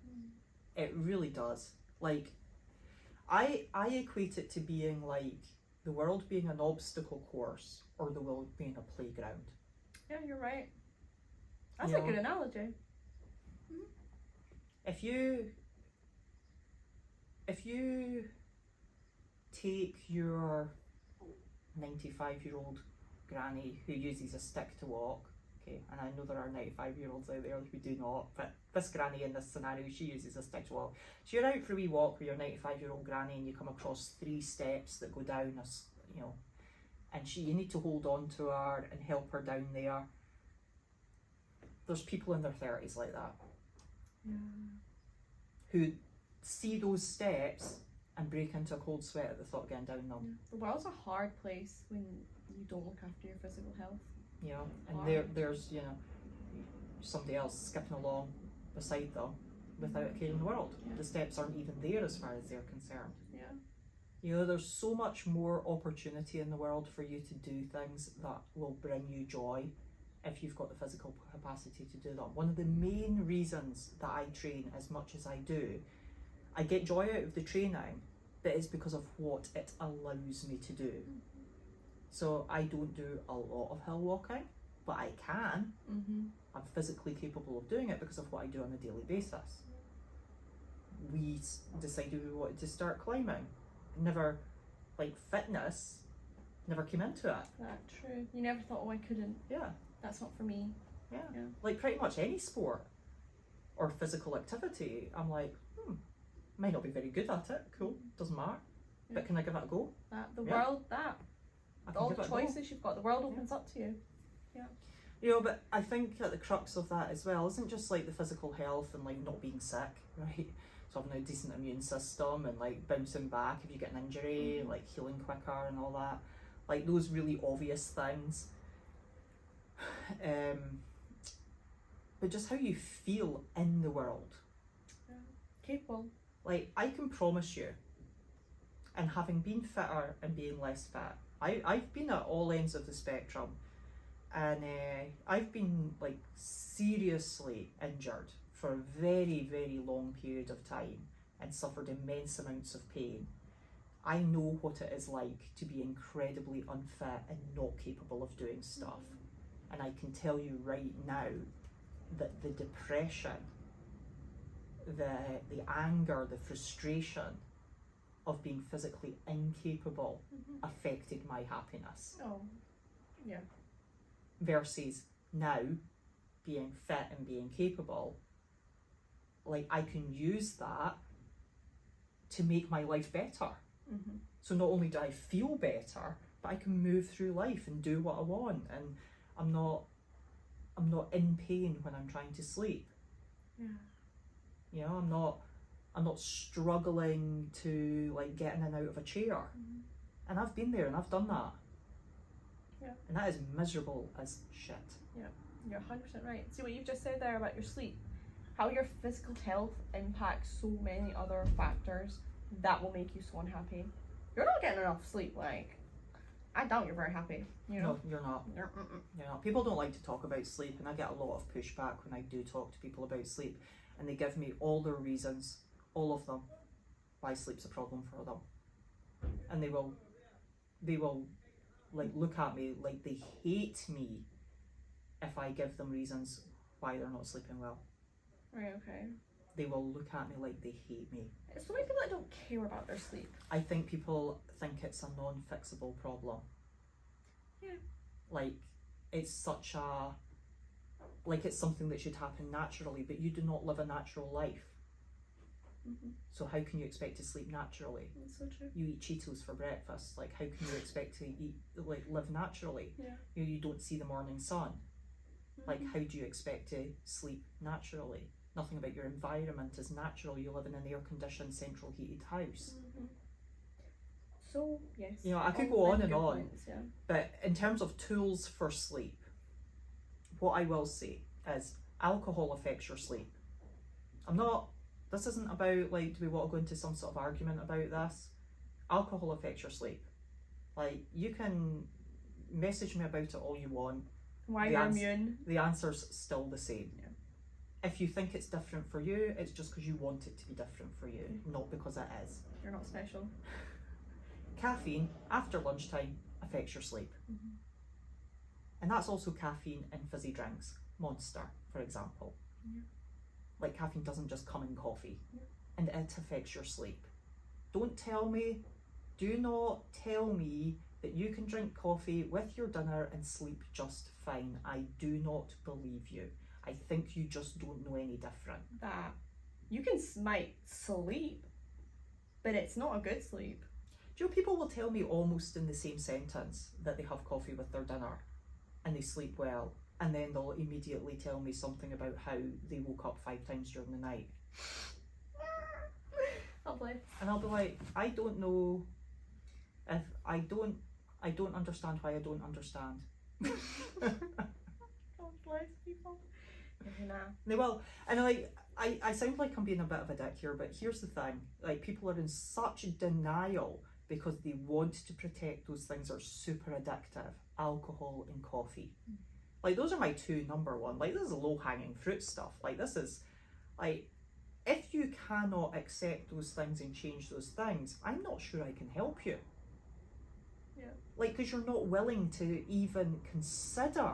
Speaker 1: It really does. Like, I equate it to being like the world being an obstacle course or the world being a playground.
Speaker 2: Yeah, you're right. That's a good analogy.
Speaker 1: If you take your 95-year-old granny who uses a stick to walk, okay, and I know there are 95-year-olds out there who do not, but this granny in this scenario, she uses a stick to walk. So you're out for a wee walk with your 95-year-old granny, and you come across 3 steps that go down, and you need to hold on to her and help her down there. There's people in their 30s like that.
Speaker 2: Yeah.
Speaker 1: Who see those steps and break into a cold sweat at the thought of getting down them.
Speaker 2: The world's a hard place when you don't look after your physical health.
Speaker 1: And there's somebody else skipping along beside them without a care in the world. The steps aren't even there as far as they're concerned. There's so much more opportunity in the world for you to do things that will bring you joy if you've got the physical capacity to do them. One of the main reasons that I train as much as I do, I get joy out of the training, but it's because of what it allows me to do. So I don't do a lot of hill walking, but I can. I'm physically capable of doing it because of what I do on a daily basis. We decided we wanted to start climbing. Never, fitness never came into it.
Speaker 2: That's true. You never thought, I couldn't.
Speaker 1: Yeah.
Speaker 2: That's not for me.
Speaker 1: Yeah. Like pretty much any sport or physical activity, I'm like, might not be very good at it. Cool, doesn't matter. But can I give it a go?
Speaker 2: The world,
Speaker 1: I can
Speaker 2: All
Speaker 1: give
Speaker 2: the
Speaker 1: it a go.
Speaker 2: choices you've got, the world opens up to you.
Speaker 1: You know, but I think at the crux of that as well isn't just like the physical health and like not being sick, right? So having a decent immune system and like bouncing back if you get an injury,
Speaker 2: Mhm.
Speaker 1: like healing quicker and all that. Like those really obvious things. But just how you feel in the world.
Speaker 2: Capable.
Speaker 1: Like I can promise you, and having been fitter and being less fit, I've been at all ends of the spectrum, and I've been like seriously injured for a very, very long period of time and suffered immense amounts of pain. I know what it is like to be incredibly unfit and not capable of doing stuff. And I can tell you right now that the depression, the anger, the frustration of being physically incapable affected my happiness.
Speaker 2: Oh, yeah.
Speaker 1: Versus now, being fit and being capable, like I can use that to make my life better.
Speaker 2: Mm-hmm.
Speaker 1: So not only do I feel better, but I can move through life and do what I want, and I'm not in pain when I'm trying to sleep.
Speaker 2: Yeah.
Speaker 1: You know, I'm not struggling to like get in and out of a chair.
Speaker 2: Mm-hmm.
Speaker 1: And I've been there and I've done that.
Speaker 2: Yeah.
Speaker 1: And that is miserable as shit.
Speaker 2: You're 100% right. See what you've just said there about your sleep, how your physical health impacts so many other factors that will make you so unhappy. You're not getting enough sleep, like, I doubt you're very happy, you know?
Speaker 1: No, you're not.
Speaker 2: You're,
Speaker 1: You know, people don't like to talk about sleep, and I get a lot of pushback when I do talk to people about sleep, and they give me all their reasons, all of them, why sleep's a problem for them. And they will like look at me like they hate me if I give them reasons why they're not sleeping well.
Speaker 2: right, okay.
Speaker 1: They will look at me like they hate me.
Speaker 2: It's so many people that don't care about their sleep.
Speaker 1: I think people think it's a non-fixable problem.
Speaker 2: Yeah.
Speaker 1: Like it's such a, like it's something that should happen naturally, but you do not live a natural life.
Speaker 2: Mm-hmm.
Speaker 1: So how can you expect to sleep naturally?
Speaker 2: That's so true.
Speaker 1: You eat Cheetos for breakfast. Like how can you expect to live naturally?
Speaker 2: Yeah.
Speaker 1: You don't see the morning sun.
Speaker 2: Mm-hmm.
Speaker 1: Like how do you expect to sleep naturally? Nothing about your environment is natural. You live in an air-conditioned, central heated house.
Speaker 2: Mm-hmm. So, yes.
Speaker 1: You know, I could
Speaker 2: all
Speaker 1: go on
Speaker 2: very
Speaker 1: and
Speaker 2: good
Speaker 1: on.
Speaker 2: points, yeah.
Speaker 1: But in terms of tools for sleep, what I will say is alcohol affects your sleep. This isn't about like, do we want to go into some sort of argument about this? Alcohol affects your sleep. Like, you can message me about it all you want.
Speaker 2: Why
Speaker 1: The
Speaker 2: you're
Speaker 1: ans-
Speaker 2: immune.
Speaker 1: The answer's still the same.
Speaker 2: Yeah.
Speaker 1: If you think it's different for you, it's just because you want it to be different for you, not because it is.
Speaker 2: You're not special.
Speaker 1: Caffeine after lunchtime affects your sleep.
Speaker 2: Mm-hmm.
Speaker 1: And that's also caffeine in fizzy drinks. Monster, for example.
Speaker 2: Yeah.
Speaker 1: Like caffeine doesn't just come in coffee.
Speaker 2: Yeah.
Speaker 1: And it affects your sleep. Do not tell me that you can drink coffee with your dinner and sleep just fine. I do not believe you. I think you just don't know any different.
Speaker 2: That you can might sleep, but it's not a good sleep.
Speaker 1: Do you know, people will tell me almost in the same sentence that they have coffee with their dinner and they sleep well, and then they'll immediately tell me something about how they woke up 5 times during the night.
Speaker 2: Lovely.
Speaker 1: And I'll be like, I don't know if I don't understand why I don't understand.
Speaker 2: God bless people. Nah.
Speaker 1: They will. And I sound like I'm being a bit of a dick here, but here's the thing. Like, people are in such denial because they want to protect those things that are super addictive. Alcohol and coffee. Like, those are my 2 number 1. Like, this is low hanging fruit stuff. Like, this is like, if you cannot accept those things and change those things, I'm not sure I can help you.
Speaker 2: Yeah.
Speaker 1: Like, because you're not willing to even consider.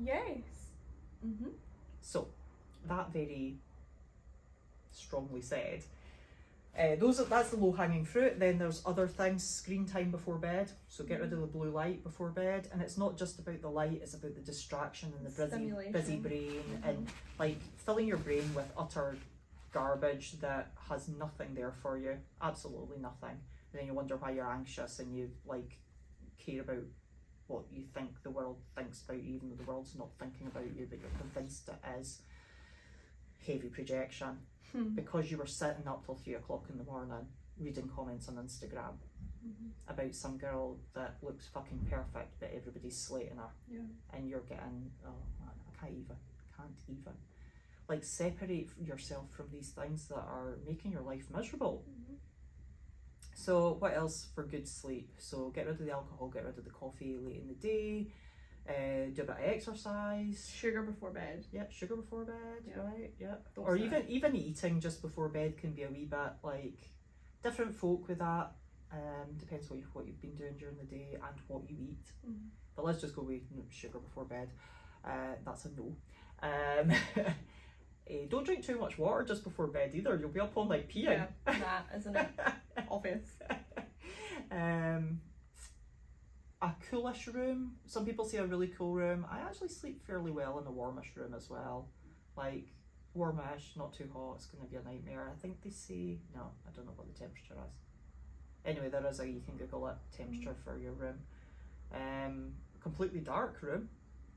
Speaker 2: Yes. Mm-hmm.
Speaker 1: So, that very strongly said. That's the low-hanging fruit. Then there's other things, screen time before bed. So get rid of the blue light before bed. And it's not just about the light, it's about the distraction and the busy brain, and like filling your brain with utter garbage that has nothing there for you. Absolutely nothing. And then you wonder why you're anxious and you like care about what you think the world thinks about you, even though the world's not thinking about you, but you're convinced it is. Heavy projection. Because you were sitting up till 3 o'clock in the morning reading comments on Instagram about some girl that looks fucking perfect, but everybody's slating her.
Speaker 2: Yeah.
Speaker 1: And you're getting, oh man, I can't even. Like, separate yourself from these things that are making your life miserable. So what else for good sleep? So get rid of the alcohol, get rid of the coffee late in the day, do a bit of exercise.
Speaker 2: Sugar before bed.
Speaker 1: Yeah, sugar before bed,
Speaker 2: Yeah.
Speaker 1: right? Yeah.
Speaker 2: Those
Speaker 1: Or
Speaker 2: are-
Speaker 1: even eating just before bed can be a wee bit like different folk with that. Depends what you've been doing during the day and what you eat. But let's just go with sugar before bed. That's a no. Don't drink too much water just before bed either. You'll be up all night peeing.
Speaker 2: Yeah, that isn't it? Obvious.
Speaker 1: A coolish room. Some people say a really cool room. I actually sleep fairly well in a warmish room as well. Like warmish, not too hot. It's going to be a nightmare. I think they say, no, I don't know what the temperature is. Anyway, there is you can Google it, temperature for your room. Completely dark room.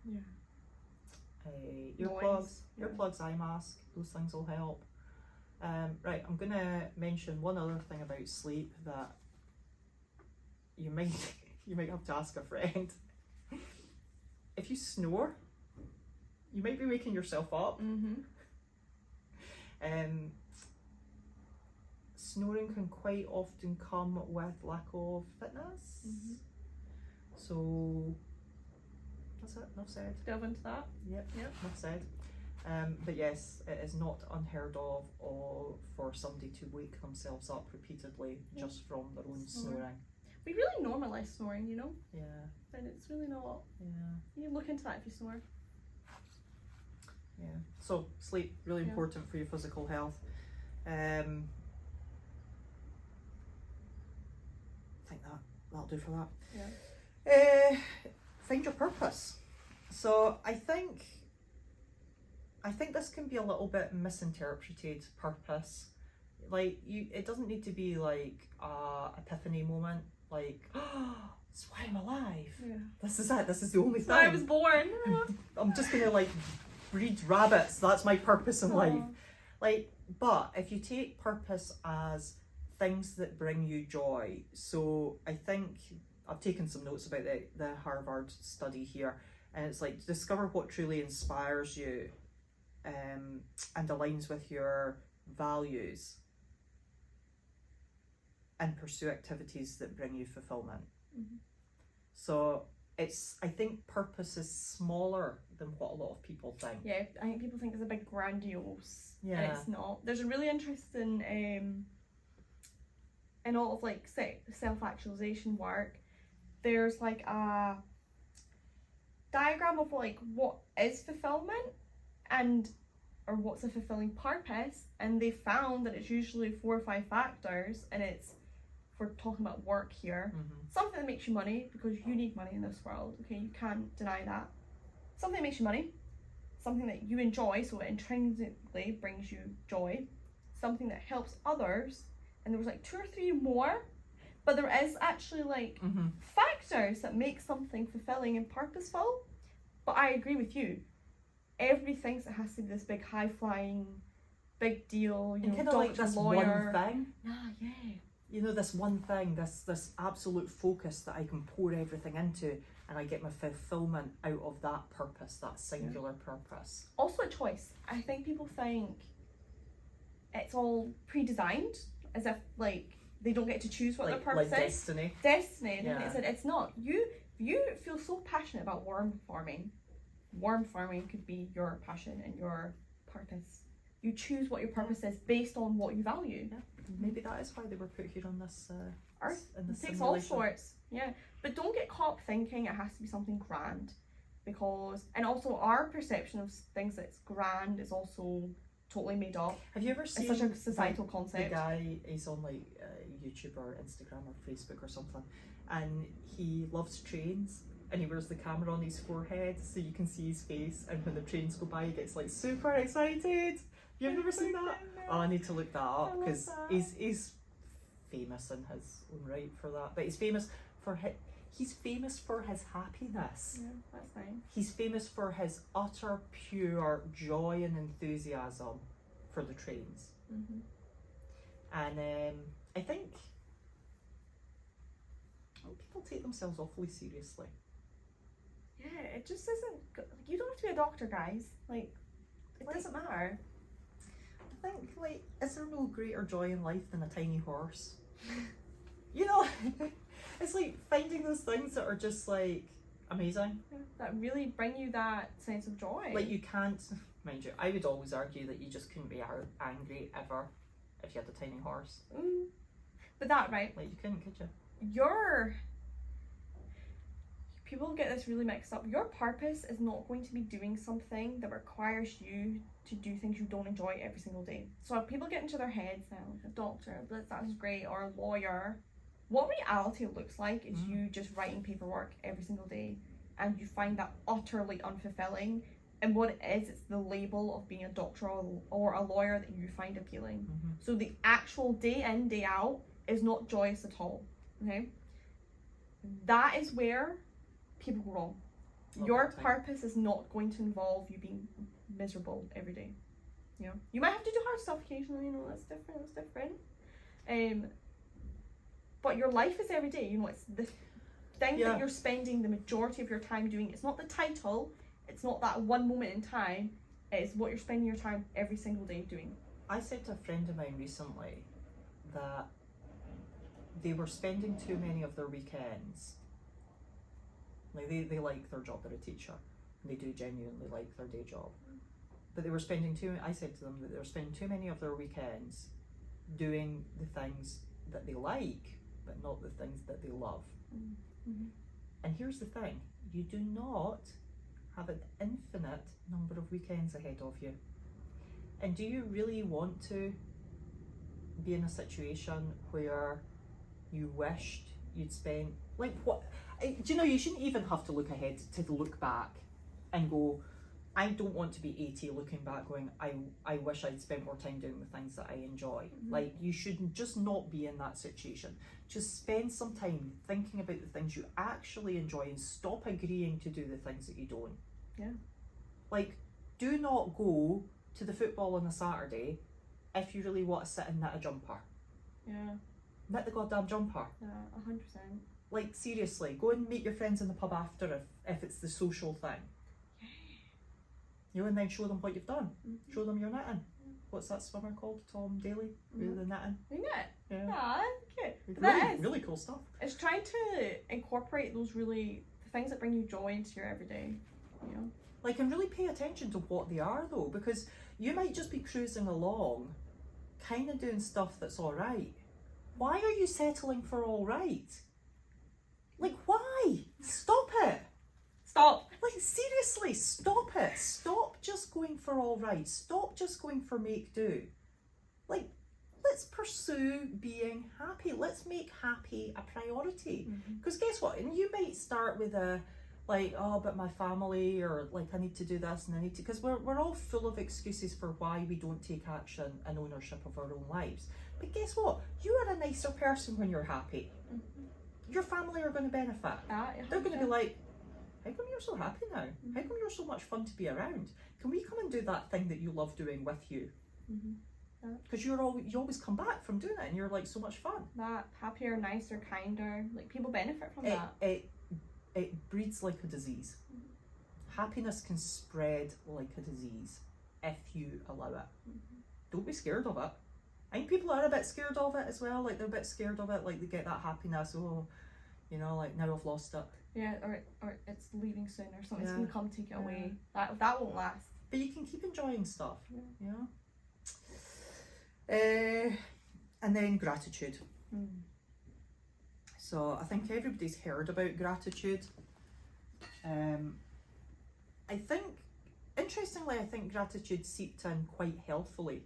Speaker 2: Yeah.
Speaker 1: Earplugs,
Speaker 2: Noise.
Speaker 1: earplugs, eye mask, those things will help. Right, I'm going to mention one other thing about sleep that you might have to ask a friend. If you snore, you might be waking yourself up. Snoring can quite often come with lack of fitness. So that's it, enough said.
Speaker 2: Delve into that.
Speaker 1: Yep,
Speaker 2: Yep.
Speaker 1: enough said. But yes, it is not unheard of for somebody to wake themselves up repeatedly just from their own snoring.
Speaker 2: We really normalise snoring, you know?
Speaker 1: Yeah,
Speaker 2: And it's really not.
Speaker 1: yeah,
Speaker 2: You look into that if you snore.
Speaker 1: yeah. So sleep, really
Speaker 2: Yeah.
Speaker 1: important for your physical health. I think that'll do for that.
Speaker 2: Yeah.
Speaker 1: Find your purpose. So I think this can be a little bit misinterpreted. Purpose, like it doesn't need to be like a epiphany moment. Like, oh, that's why I'm alive.
Speaker 2: Yeah.
Speaker 1: This is it. This is the only
Speaker 2: That's why I was
Speaker 1: thing.
Speaker 2: born.
Speaker 1: I'm just gonna like breed rabbits. That's my purpose in life.
Speaker 2: Aw.
Speaker 1: Like, but if you take purpose as things that bring you joy, so I think I've taken some notes about the Harvard study here, and it's like discover what truly inspires you, and aligns with your values, and pursue activities that bring you fulfillment. So I think purpose is smaller than what a lot of people think.
Speaker 2: Yeah, I think people think it's a big grandiose.
Speaker 1: Yeah.
Speaker 2: And it's not. There's a really interesting in all of like self-actualization work, there's like a diagram of like what is fulfillment or what's a fulfilling purpose, and they found that it's usually 4 or 5 factors, and it's, if we're talking about work here, something that makes you money, because you need money in this world, okay, you can't deny that. Something that makes you money, something that you enjoy, so it intrinsically brings you joy, something that helps others, and there was like 2 or 3 more, but there is actually like factors that make something fulfilling and purposeful. But I agree with you, everybody thinks it has to be this big high-flying big deal, you
Speaker 1: And
Speaker 2: know,
Speaker 1: kind of like
Speaker 2: doctor,
Speaker 1: this
Speaker 2: lawyer.
Speaker 1: one thing.
Speaker 2: Yeah.
Speaker 1: You know, this one thing, this absolute focus that I can pour everything into, and I get my fulfillment out of that purpose, that singular purpose.
Speaker 2: Also a choice. I think people think it's all pre-designed, as if like they don't get to choose what their purpose
Speaker 1: like
Speaker 2: is.
Speaker 1: destiny.
Speaker 2: Destiny. And
Speaker 1: Yeah.
Speaker 2: it's not. You feel so passionate about worm farming. Worm farming could be your passion and your purpose. You choose what your purpose is based on what you value.
Speaker 1: Yeah. Maybe that is why they were put here on this
Speaker 2: Earth.
Speaker 1: in this
Speaker 2: It takes all
Speaker 1: simulation.
Speaker 2: sorts. Yeah. But don't get caught up thinking it has to be something grand, and also our perception of things that's grand is also totally made up.
Speaker 1: Have you ever
Speaker 2: It's
Speaker 1: seen
Speaker 2: such a societal
Speaker 1: the
Speaker 2: concept.
Speaker 1: guy? He's on like YouTube or Instagram or Facebook or something, and he loves trains. And he wears the camera on his forehead so you can see his face, and when the trains go by he gets like super excited. You've never seen that? Oh, I need to look that up,
Speaker 2: I love
Speaker 1: because
Speaker 2: that.
Speaker 1: he's famous in his own right for that. But he's famous for He's famous for his happiness.
Speaker 2: Yeah, that's nice.
Speaker 1: He's famous for his utter pure joy and enthusiasm for the trains.
Speaker 2: Mm-hmm.
Speaker 1: And I think people take themselves awfully seriously.
Speaker 2: Yeah, it just isn't good. You don't have to be a doctor, guys. Like, it doesn't matter.
Speaker 1: I think, like, is there no greater joy in life than a tiny horse? You know, it's like finding those things that are just like amazing.
Speaker 2: Yeah, that really bring you that sense of joy.
Speaker 1: Like, you can't, mind you, I would always argue that you just couldn't be angry ever if you had a tiny horse.
Speaker 2: But that, right?
Speaker 1: Like, you couldn't, could you?
Speaker 2: People get this really mixed up. Your purpose is not going to be doing something that requires you to do things you don't enjoy every single day. So if people get into their heads now, like a doctor, that's great, or a lawyer, what reality looks like is you just writing paperwork every single day, and you find that utterly unfulfilling. And what it is, it's the label of being a doctor or a lawyer that you find appealing. So the actual day in, day out is not joyous at all. Okay? That is where people go wrong. Your purpose is not going to involve you being miserable every day. You know, you might have to do hard stuff occasionally. You know, that's different. But your life is every day. You know, it's the thing that you're spending the majority of your time doing. It's not the title. It's not that one moment in time. It's what you're spending your time every single day doing.
Speaker 1: I said to a friend of mine recently that they were spending too many of their weekends. Like, they like their job, they're a teacher, and they do genuinely like their day job. But they were spending I said to them that they were spending too many of their weekends doing the things that they like, but not the things that they love. And here's the thing, you do not have an infinite number of weekends ahead of you. And do you really want to be in a situation where you wished you'd spent, like, what, do you know, you shouldn't even have to look ahead to look back and go, I don't want to be 80 looking back going, I wish I'd spent more time doing the things that I enjoy. Like, you should just not be in that situation. Just spend some time thinking about the things you actually enjoy and stop agreeing to do the things that you don't.
Speaker 2: Yeah.
Speaker 1: Like, do not go to the football on a Saturday if you really want to sit and knit a jumper.
Speaker 2: Yeah.
Speaker 1: Knit the goddamn jumper.
Speaker 2: Yeah, 100%.
Speaker 1: Like, seriously, go and meet your friends in the pub after if it's the social thing. You know, and then show them what you've done. Show them your knitting. What's that swimmer called? Tom Daly? Really, the knitting?
Speaker 2: Isn't it?
Speaker 1: Yeah.
Speaker 2: Good.
Speaker 1: Really,
Speaker 2: That is.
Speaker 1: really cool stuff.
Speaker 2: It's trying to incorporate those the things that bring you joy into your everyday, you know?
Speaker 1: Like, and really pay attention to what they are, though, because you might just be cruising along, kind of doing stuff that's all right. Why are you settling for all right? Like, why? Stop it.
Speaker 2: Stop.
Speaker 1: Like, seriously, stop it. Stop just going for all right. Stop just going for make do. Like, let's pursue being happy. Let's make happy a priority. Because guess what? And you might start with a, like, oh, but my family, or like, I need to do this and I need to, because we're all full of excuses for why we don't take action and ownership of our own lives. But guess what? You are a nicer person when you're happy. Your family are going to benefit. They're going to be like, how come you're so happy now? How come you're so much fun to be around? Can we come and do that thing that you love doing with you? Because you always come back from doing it and you're like so much fun.
Speaker 2: That happier, nicer, kinder, like, people benefit from that.
Speaker 1: It breeds like a disease. Happiness can spread like a disease if you allow it. Don't be scared of it. I think people are a bit scared of it as well. Like, they're a bit scared of it. Like, they get that happiness. Oh, you know, like, now I've lost it.
Speaker 2: Yeah, or it's leaving soon, or something's
Speaker 1: Yeah.
Speaker 2: gonna come take it away. That won't last.
Speaker 1: But you can keep enjoying stuff. You know. And then gratitude. So I think everybody's heard about gratitude. I think, interestingly, I think gratitude seeped in quite healthily.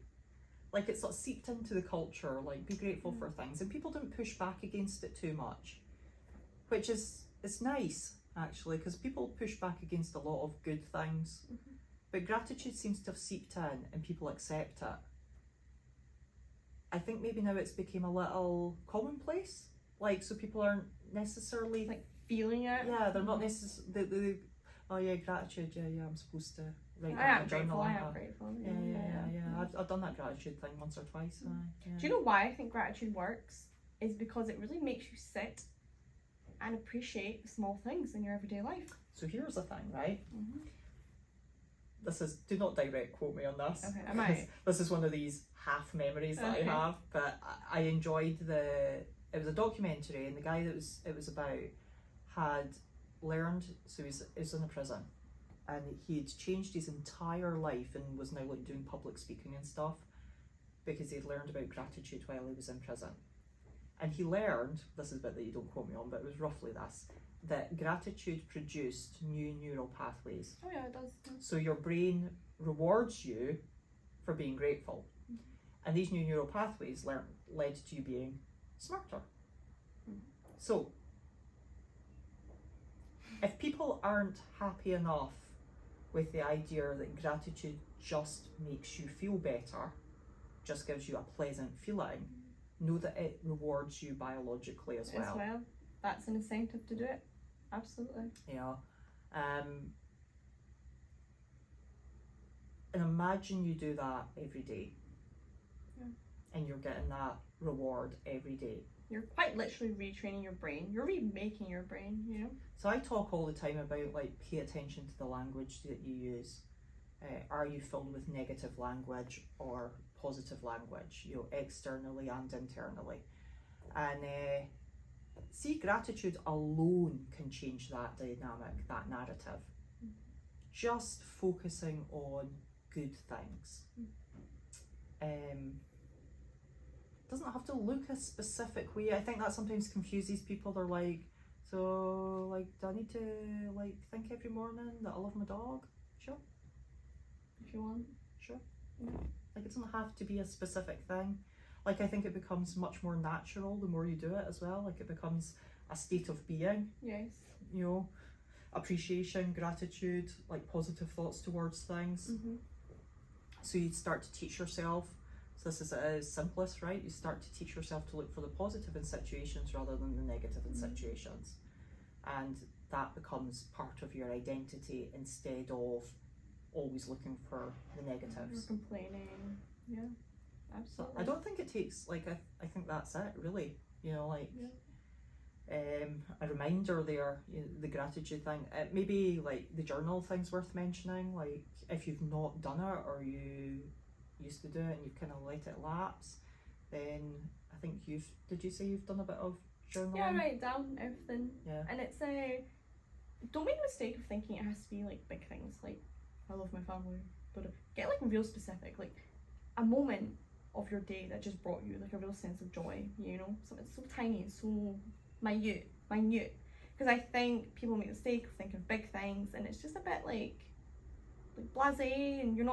Speaker 1: Like, it's sort of seeped into the culture, like, be grateful for things, and people don't push back against it too much, which is, it's nice actually, because people push back against a lot of good things, but gratitude seems to have seeped in and people accept it. I think maybe now it's become a little commonplace, like, so people aren't necessarily
Speaker 2: Like, feeling it.
Speaker 1: Yeah, they're not necessarily. Oh yeah, gratitude. Yeah, I'm supposed to write
Speaker 2: I
Speaker 1: down
Speaker 2: am
Speaker 1: a journal.
Speaker 2: grateful. I
Speaker 1: aren't
Speaker 2: am
Speaker 1: I?
Speaker 2: grateful.
Speaker 1: Yeah. I've done that gratitude thing once or twice. Yeah.
Speaker 2: Do you know why I think gratitude works? Is because it really makes you sit and appreciate the small things in your everyday life.
Speaker 1: So here's the thing, right?
Speaker 2: Mm-hmm.
Speaker 1: Do not direct quote me on this.
Speaker 2: Okay, I might.
Speaker 1: This is one of these half memories that I have, but I enjoyed it was a documentary, and the guy it was about had learned, so he was in a prison, and he'd changed his entire life and was now like doing public speaking and stuff because he'd learned about gratitude while he was in prison. And he learned, this is a bit that you don't quote me on, but it was roughly this, that gratitude produced new neural pathways.
Speaker 2: Oh yeah, it does.
Speaker 1: So your brain rewards you for being grateful.
Speaker 2: Mm-hmm.
Speaker 1: And these new neural pathways led to you being smarter.
Speaker 2: Mm-hmm.
Speaker 1: So if people aren't happy enough with the idea that gratitude just makes you feel better, just gives you a pleasant feeling, know that it rewards you biologically as well.
Speaker 2: That's an incentive to do it. Absolutely.
Speaker 1: Yeah. And imagine you do that every day.
Speaker 2: Yeah.
Speaker 1: And you're getting that reward every day.
Speaker 2: You're quite literally retraining your brain. You're remaking your brain, you know?
Speaker 1: So I talk all the time about like pay attention to the language that you use. Are you filled with negative language or positive language, externally and internally? And see, gratitude alone can change that dynamic, that narrative.
Speaker 2: Mm-hmm.
Speaker 1: Just focusing on good things. Doesn't have to look a specific way. I think that sometimes confuses people. They're like, so like, do I need to like think every morning that I love my dog? Sure.
Speaker 2: If you want.
Speaker 1: Sure.
Speaker 2: Yeah.
Speaker 1: Like, it doesn't have to be a specific thing. Like, I think it becomes much more natural the more you do it as well. Like, it becomes a state of being.
Speaker 2: Yes.
Speaker 1: Appreciation, gratitude, like positive thoughts towards things.
Speaker 2: Mm-hmm.
Speaker 1: So you start to teach yourself. So this is at its simplest, right? You start to teach yourself to look for the positive in situations rather than the negative in situations. And that becomes part of your identity instead of always looking for the negatives.
Speaker 2: You're complaining. Yeah, absolutely.
Speaker 1: I don't think it takes, like, I think that's it, really. A reminder there, the gratitude thing. Maybe, like, the journal thing's worth mentioning. Like, if you've not done it or you used to do it and you've kind of let it lapse, then I think did you say you've done a bit of journaling?
Speaker 2: Yeah, I write down everything.
Speaker 1: Yeah.
Speaker 2: And it's don't make the mistake of thinking it has to be like big things, like I love my family, but get like real specific, like a moment of your day that just brought you like a real sense of joy, something so tiny and so minute, because I think people make the mistake of thinking of big things and it's just a bit like blasé, and you're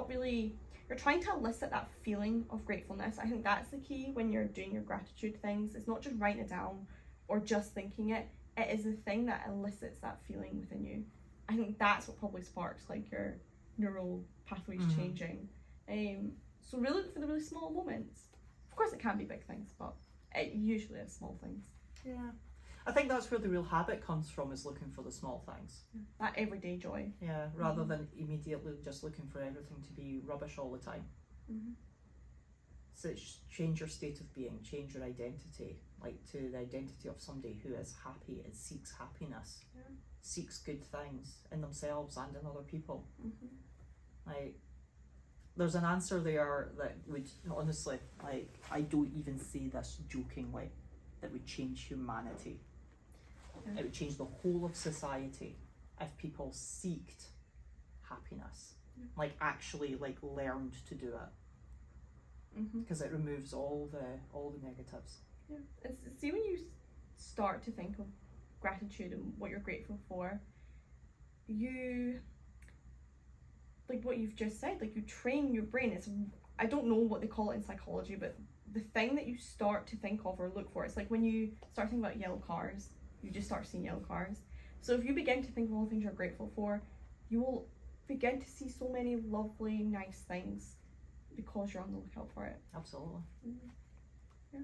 Speaker 2: trying to elicit that feeling of gratefulness. I think that's the key when you're doing your gratitude things. It's not just writing it down or just thinking it. It is the thing that elicits that feeling within you. I think that's what probably sparks like your neural pathways changing. So really look for the really small moments. Of course it can be big things, but it usually is small things.
Speaker 1: Yeah. I think that's where the real habit comes from, is looking for the small things.
Speaker 2: That everyday joy.
Speaker 1: Yeah, rather than immediately just looking for everything to be rubbish all the time.
Speaker 2: Mm-hmm.
Speaker 1: So change your state of being, change your identity, like to the identity of somebody who is happy and seeks happiness, seeks good things in themselves and in other people.
Speaker 2: Mm-hmm.
Speaker 1: Like, there's an answer there that would, honestly, like, I don't even say this jokingly, that would change humanity. It would change the whole of society if people seeked happiness, like actually like learned to do it, because it removes all the negatives.
Speaker 2: Yeah, see, when you start to think of gratitude and what you're grateful for, you, like what you've just said, like you train your brain. I don't know what they call it in psychology, but the thing that you start to think of or look for, it's like when you start thinking about yellow cars, you just start seeing yellow cars. So if you begin to think of all the things you're grateful for, you will begin to see so many lovely, nice things because you're on the lookout for it.
Speaker 1: Absolutely.
Speaker 2: Yeah.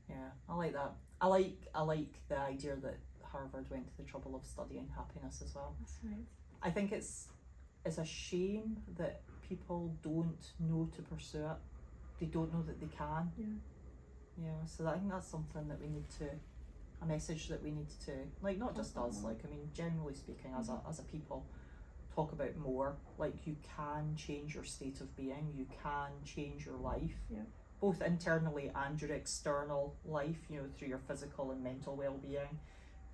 Speaker 1: Yeah, I like that. I like the idea that Harvard went to the trouble of studying happiness as well.
Speaker 2: That's right.
Speaker 1: I think it's a shame that people don't know to pursue it. They don't know that they can.
Speaker 2: Yeah.
Speaker 1: Yeah, so I think that's something that we need to, a message that we need to, like, not just us, like, I mean, generally speaking, as a people, talk about more. Like, you can change your state of being, you can change your life,
Speaker 2: Yeah.
Speaker 1: both internally and your external life, you know, through your physical and mental well-being,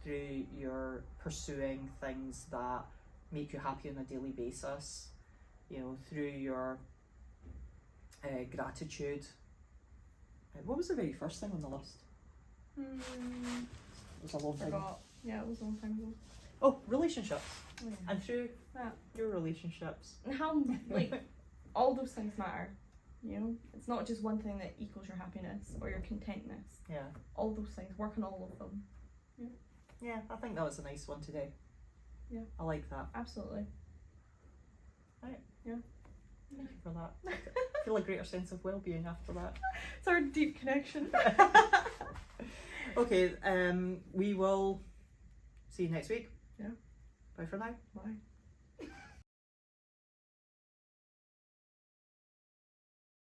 Speaker 1: through your pursuing things that make you happy on a daily basis, you know, through your gratitude. What was the very first thing on the list? It was a long time ago.
Speaker 2: Forgot. Yeah, it was a long time ago.
Speaker 1: Oh, relationships.
Speaker 2: Oh, yeah.
Speaker 1: And through
Speaker 2: That.
Speaker 1: your relationships.
Speaker 2: And how, like, all those things matter. You know, it's not just one thing that equals your happiness or your contentness.
Speaker 1: Yeah.
Speaker 2: All those things, work on all of them.
Speaker 1: Yeah, I think that was a nice one today.
Speaker 2: Yeah.
Speaker 1: I like that.
Speaker 2: Absolutely.
Speaker 1: Right.
Speaker 2: Yeah.
Speaker 1: Thank you for that. I feel a greater sense of well-being after that.
Speaker 2: It's our deep connection.
Speaker 1: Okay, we will see you next week.
Speaker 2: Yeah.
Speaker 1: Bye for now.
Speaker 2: Bye.